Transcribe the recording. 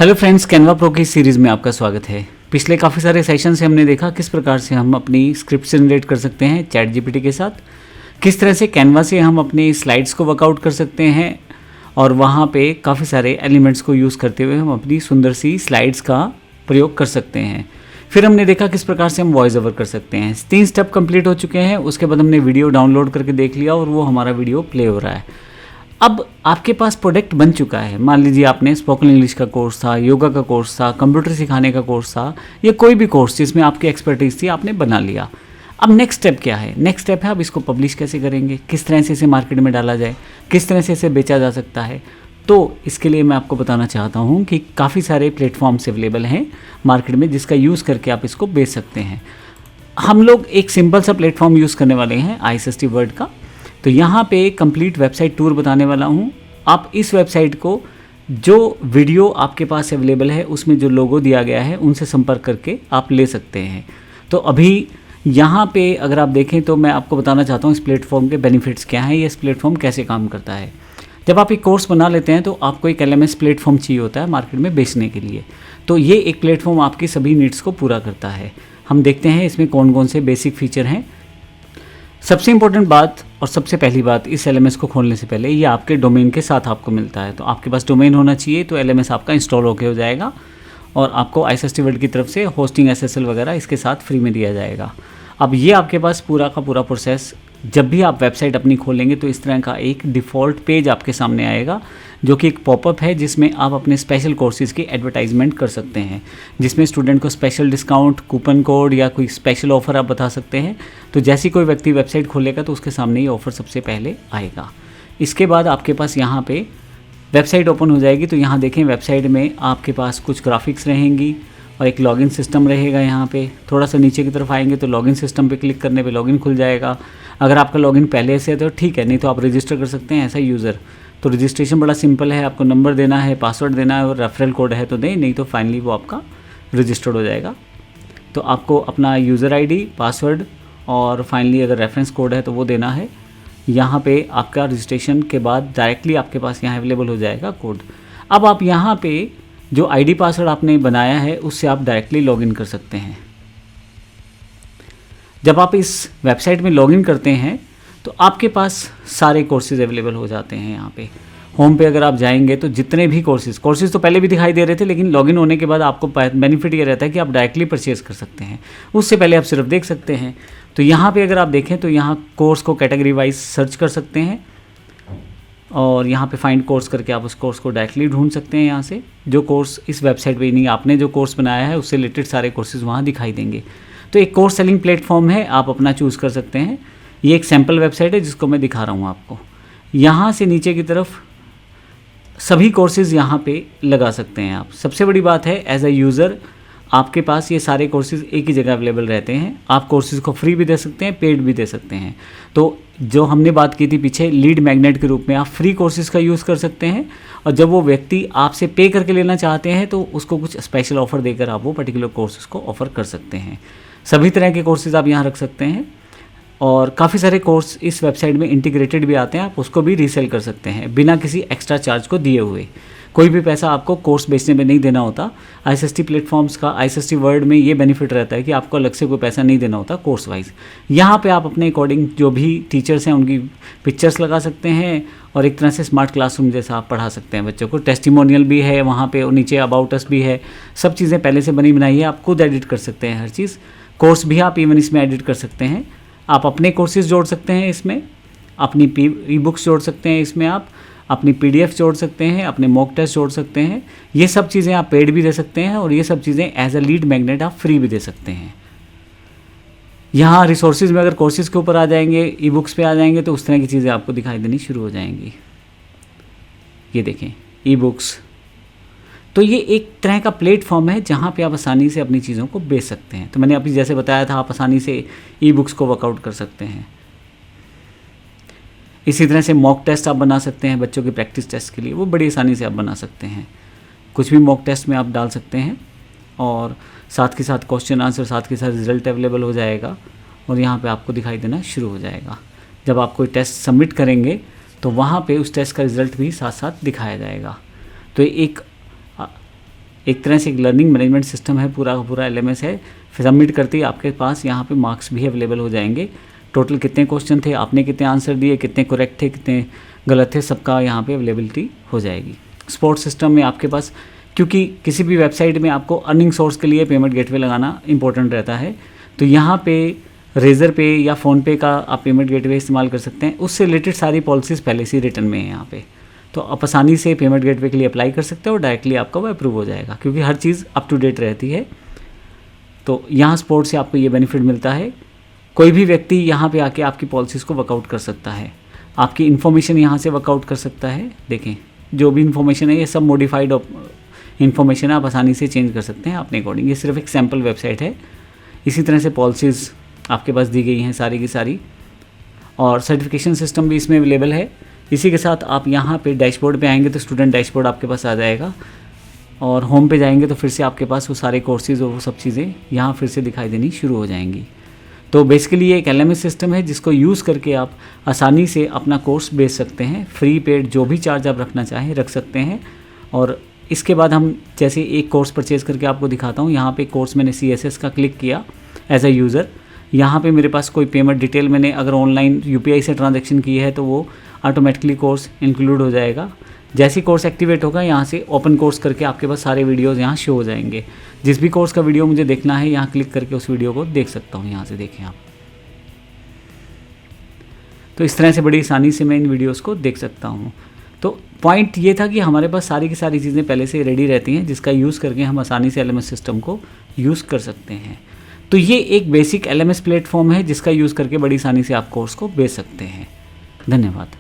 Hello friends, Canva pro की series में आपका स्वागत है। पिछले काफ़ी सारे सेशन से हमने देखा किस प्रकार से हम अपनी स्क्रिप्ट जनरेट कर सकते हैं चैट जीपीटी के साथ, किस तरह से कैनवा से हम अपनी स्लाइड्स को वर्कआउट कर सकते हैं और वहाँ पे काफ़ी सारे एलिमेंट्स को यूज़ करते हुए हम अपनी सुंदर सी स्लाइड्स का प्रयोग कर सकते हैं। फिर हमने देखा किस प्रकार से हम वॉइस ओवर कर सकते हैं। 3 स्टेप कंप्लीट हो चुके हैं। उसके बाद हमने वीडियो डाउनलोड करके देख लिया और वो हमारा वीडियो प्ले हो रहा है। अब आपके पास प्रोडक्ट बन चुका है। मान लीजिए आपने स्पोकन इंग्लिश का कोर्स था, योगा का कोर्स था, कंप्यूटर सिखाने का कोर्स था, या कोई भी कोर्स जिसमें आपकी एक्सपर्टीज थी, आपने बना लिया। अब नेक्स्ट स्टेप क्या है? नेक्स्ट स्टेप है आप इसको पब्लिश कैसे करेंगे, किस तरह से इसे मार्केट में डाला जाए, किस तरह से इसे बेचा जा सकता है। तो इसके लिए मैं आपको बताना चाहता हूँ कि काफ़ी सारे प्लेटफॉर्म्स अवेलेबल हैं मार्केट में जिसका यूज़ करके आप इसको बेच सकते हैं। हम लोग एक सिंपल सा प्लेटफॉर्म यूज़ करने वाले हैं ISST वर्ड का। तो यहाँ पे कंप्लीट वेबसाइट टूर बताने वाला हूँ। आप इस वेबसाइट को जो वीडियो आपके पास अवेलेबल है उसमें जो लोगो दिया गया है उनसे संपर्क करके आप ले सकते हैं। तो अभी यहाँ पे अगर आप देखें तो मैं आपको बताना चाहता हूँ इस प्लेटफॉर्म के बेनिफिट्स क्या हैं, ये इस प्लेटफॉर्म कैसे काम करता है। जब आप एक कोर्स बना लेते हैं तो आपको एक LMS प्लेटफॉर्म चाहिए होता है मार्केट में बेचने के लिए। तो ये एक प्लेटफॉर्म आपकी सभी नीड्स को पूरा करता है। हम देखते हैं इसमें कौन कौन से बेसिक फीचर हैं। सबसे इम्पोर्टेंट बात और सबसे पहली बात, इस LMS को खोलने से पहले ये आपके डोमेन के साथ आपको मिलता है। तो आपके पास डोमेन होना चाहिए तो LMS आपका इंस्टॉल होके हो जाएगा और आपको ISST वर्ल्ड की तरफ से होस्टिंग SSL वगैरह इसके साथ फ्री में दिया जाएगा। अब ये आपके पास पूरा का पूरा प्रोसेस, जब भी आप वेबसाइट अपनी खोलेंगे तो इस तरह का एक डिफ़ॉल्ट पेज आपके सामने आएगा जो कि एक पॉपअप है जिसमें आप अपने स्पेशल कोर्सेज़ की एडवर्टाइजमेंट कर सकते हैं, जिसमें स्टूडेंट को स्पेशल डिस्काउंट, कूपन कोड या कोई स्पेशल ऑफ़र आप बता सकते हैं। तो जैसे कोई व्यक्ति वेबसाइट खोलेगा तो उसके सामने ये ऑफ़र सबसे पहले आएगा। इसके बाद आपके पास यहाँ पे वेबसाइट ओपन हो जाएगी। तो यहाँ देखें, वेबसाइट में आपके पास कुछ ग्राफिक्स रहेंगी और एक लॉगिन सिस्टम रहेगा। यहाँ पे थोड़ा सा नीचे की तरफ आएंगे तो लॉगिन सिस्टम पे क्लिक करने पे लॉगिन खुल जाएगा। अगर आपका लॉगिन पहले से है तो ठीक है, नहीं तो आप रजिस्टर कर सकते हैं ऐसा यूज़र। तो रजिस्ट्रेशन बड़ा सिंपल है, आपको नंबर देना है, पासवर्ड देना है और रेफरल कोड है तो दें, नहीं तो फाइनली वो आपका रजिस्टर्ड हो जाएगा। तो आपको अपना यूज़र ID, पासवर्ड और फाइनली अगर रेफरेंस कोड है तो वो देना है। यहाँ पे आपका रजिस्ट्रेशन के बाद डायरेक्टली आपके पास यहाँ अवेलेबल हो जाएगा कोड। अब आप यहाँ पे जो ID पासवर्ड आपने बनाया है उससे आप डायरेक्टली लॉगिन कर सकते हैं। जब आप इस वेबसाइट में लॉगिन करते हैं तो आपके पास सारे कोर्सेज़ अवेलेबल हो जाते हैं। यहाँ पे होम पे अगर आप जाएंगे तो जितने भी कोर्सेज़ तो पहले भी दिखाई दे रहे थे, लेकिन लॉगिन होने के बाद आपको बेनिफिट ये रहता है कि आप डायरेक्टली परचेज़ कर सकते हैं। उससे पहले आप सिर्फ देख सकते हैं। तो यहाँ पे अगर आप देखें तो यहाँ कोर्स को कैटेगरी वाइज सर्च कर सकते हैं और यहाँ पे फाइंड कोर्स करके आप उस कोर्स को डायरेक्टली ढूंढ सकते हैं। यहाँ से जो कोर्स इस वेबसाइट पे नहीं, आपने जो कोर्स बनाया है उससे रिलेटेड सारे कोर्सेज़ वहाँ दिखाई देंगे। तो एक कोर्स सेलिंग प्लेटफॉर्म है, आप अपना चूज़ कर सकते हैं। ये एक सैम्पल वेबसाइट है जिसको मैं दिखा रहा हूँ आपको। यहाँ से नीचे की तरफ सभी कोर्सेज़ यहाँ पे लगा सकते हैं आप। सबसे बड़ी बात है, एज अ यूज़र आपके पास ये सारे कोर्सेज़ एक ही जगह अवेलेबल रहते हैं। आप कोर्सेज़ को फ्री भी दे सकते हैं, पेड भी दे सकते हैं। तो जो हमने बात की थी पीछे, लीड मैग्नेट के रूप में आप फ्री कोर्सेज़ का यूज़ कर सकते हैं और जब वो व्यक्ति आपसे पे करके लेना चाहते हैं तो उसको कुछ स्पेशल ऑफ़र देकर आप वो पर्टिकुलर कोर्सेज़ को ऑफ़र कर सकते हैं। सभी तरह के कोर्सेज़ आप यहाँ रख सकते हैं और काफ़ी सारे कोर्स इस वेबसाइट में इंटीग्रेटेड भी आते हैं, आप उसको भी रीसेल कर सकते हैं बिना किसी एक्स्ट्रा चार्ज को दिए हुए। कोई भी पैसा आपको कोर्स बेचने में नहीं देना होता। ISST प्लेटफॉर्म्स का, ISST वर्ल्ड में ये बेनिफिट रहता है कि आपको अलग से कोई पैसा नहीं देना होता कोर्स वाइज। यहाँ पे आप अपने अकॉर्डिंग जो भी टीचर्स हैं उनकी पिक्चर्स लगा सकते हैं और एक तरह से स्मार्ट क्लासरूम जैसा आप पढ़ा सकते हैं बच्चों को। टेस्टिमोनियल भी है वहाँ पे और नीचे अबाउट अस भी है। सब चीज़ें पहले से बनी बनाई है, आप खुद एडिट कर सकते हैं हर चीज़। कोर्स भी आप इवन इसमें एडिट कर सकते हैं। आप अपने कोर्सेज जोड़ सकते हैं इसमें, अपनी ई-बुक्स जोड़ सकते हैं इसमें, आप अपनी PDF जोड़ सकते हैं, अपने मॉक टेस्ट जोड़ सकते हैं। ये सब चीज़ें आप पेड भी दे सकते हैं और ये सब चीज़ें एज अ लीड मैग्नेट आप फ्री भी दे सकते हैं। यहाँ रिसोर्सेज में अगर कोर्सेज के ऊपर आ जाएंगे, ई-बुक्स पे आ जाएंगे तो उस तरह की चीज़ें आपको दिखाई देनी शुरू हो जाएंगी। ये देखें, ई-बुक्स। तो ये एक तरह का प्लेटफॉर्म है जहाँ पे आप आसानी से अपनी चीज़ों को बेच सकते हैं। तो मैंने अभी जैसे बताया था, आप आसानी से ई-बुक्स को वर्कआउट कर सकते हैं। इसी तरह से मॉक टेस्ट आप बना सकते हैं बच्चों के प्रैक्टिस टेस्ट के लिए, वो बड़ी आसानी से आप बना सकते हैं। कुछ भी मॉक टेस्ट में आप डाल सकते हैं और साथ के साथ क्वेश्चन आंसर, साथ के साथ रिजल्ट अवेलेबल हो जाएगा और यहाँ पे आपको दिखाई देना शुरू हो जाएगा। जब आप कोई टेस्ट सबमिट करेंगे तो वहाँ पे उस टेस्ट का रिज़ल्ट भी साथ साथ दिखाया जाएगा। तो एक एक तरह से एक लर्निंग मैनेजमेंट सिस्टम है, पूरा का पूरा LMS है। फिर सबमिट करते ही आपके पास यहाँ पे मार्क्स भी अवेलेबल हो जाएंगे। टोटल कितने क्वेश्चन थे, आपने कितने आंसर दिए, कितने करेक्ट थे, कितने गलत थे, सबका यहाँ पे अवेलेबिलिटी हो जाएगी। सपोर्ट सिस्टम में आपके पास, क्योंकि किसी भी वेबसाइट में आपको अर्निंग सोर्स के लिए पेमेंट गेटवे लगाना इंपॉर्टेंट रहता है, तो यहाँ पे रेजर पे या फ़ोनपे का आप पेमेंट गेटवे इस्तेमाल कर सकते हैं। उससे रिलेटेड सारी पॉलिसीज़ पहले से रिटर्न में है यहाँ पे, तो आप आसानी से पेमेंट गेटवे के लिए अप्लाई कर सकते हो और डायरेक्टली आपका वो अप्रूव हो जाएगा, क्योंकि हर चीज़ अप टू डेट रहती है। तो यहाँ सपोर्ट से आपको ये बेनिफिट मिलता है, कोई भी व्यक्ति यहाँ पे आके आपकी पॉलिसीज़ को वर्कआउट कर सकता है, आपकी इन्फॉर्मेशन यहाँ से वर्कआउट कर सकता है। देखें, जो भी इन्फॉर्मेशन है ये सब मॉडिफाइड इन्फॉर्मेशन है, आप आसानी से चेंज कर सकते हैं अपने अकॉर्डिंग। ये सिर्फ एक सैम्पल वेबसाइट है। इसी तरह से पॉलिसीज़ आपके पास दी गई हैं सारी की सारी, और सर्टिफिकेशन सिस्टम भी इसमें अवेलेबल है। इसी के साथ आप यहाँ पे डैशबोर्ड पे आएंगे तो स्टूडेंट डैशबोर्ड आपके पास आ जाएगा, और होम पे जाएंगे तो फिर से आपके पास वो सारे कोर्सेज़ और वो सब चीज़ें यहाँ फिर से दिखाई देनी शुरू हो जाएंगी। तो बेसिकली ये एक LMS सिस्टम है जिसको यूज़ करके आप आसानी से अपना कोर्स बेच सकते हैं। फ्री पेड जो भी चार्ज आप रखना चाहें रख सकते हैं। और इसके बाद हम जैसे एक कोर्स परचेज़ करके आपको दिखाता हूँ। यहाँ पे कोर्स मैंने CSS का क्लिक किया एज अ यूज़र। यहाँ पे मेरे पास कोई पेमेंट डिटेल मैंने अगर ऑनलाइन UPI से ट्रांजैक्शन की है तो वो ऑटोमेटिकली कोर्स इंक्लूड हो जाएगा। जैसे ही कोर्स एक्टिवेट होगा यहाँ से ओपन कोर्स करके आपके पास सारे वीडियोस यहाँ शो हो जाएंगे। जिस भी कोर्स का वीडियो मुझे देखना है यहाँ क्लिक करके उस वीडियो को देख सकता हूँ। यहाँ से देखें आप, तो इस तरह से बड़ी आसानी से मैं इन वीडियोस को देख सकता हूँ। तो पॉइंट ये था कि हमारे पास सारी की सारी चीज़ें पहले से रेडी रहती हैं जिसका यूज़ करके हम आसानी से LMS सिस्टम को यूज़ कर सकते हैं। तो ये एक बेसिक LMS प्लेटफॉर्म है जिसका यूज़ करके बड़ी आसानी से आप कोर्स को बेच सकते हैं। धन्यवाद।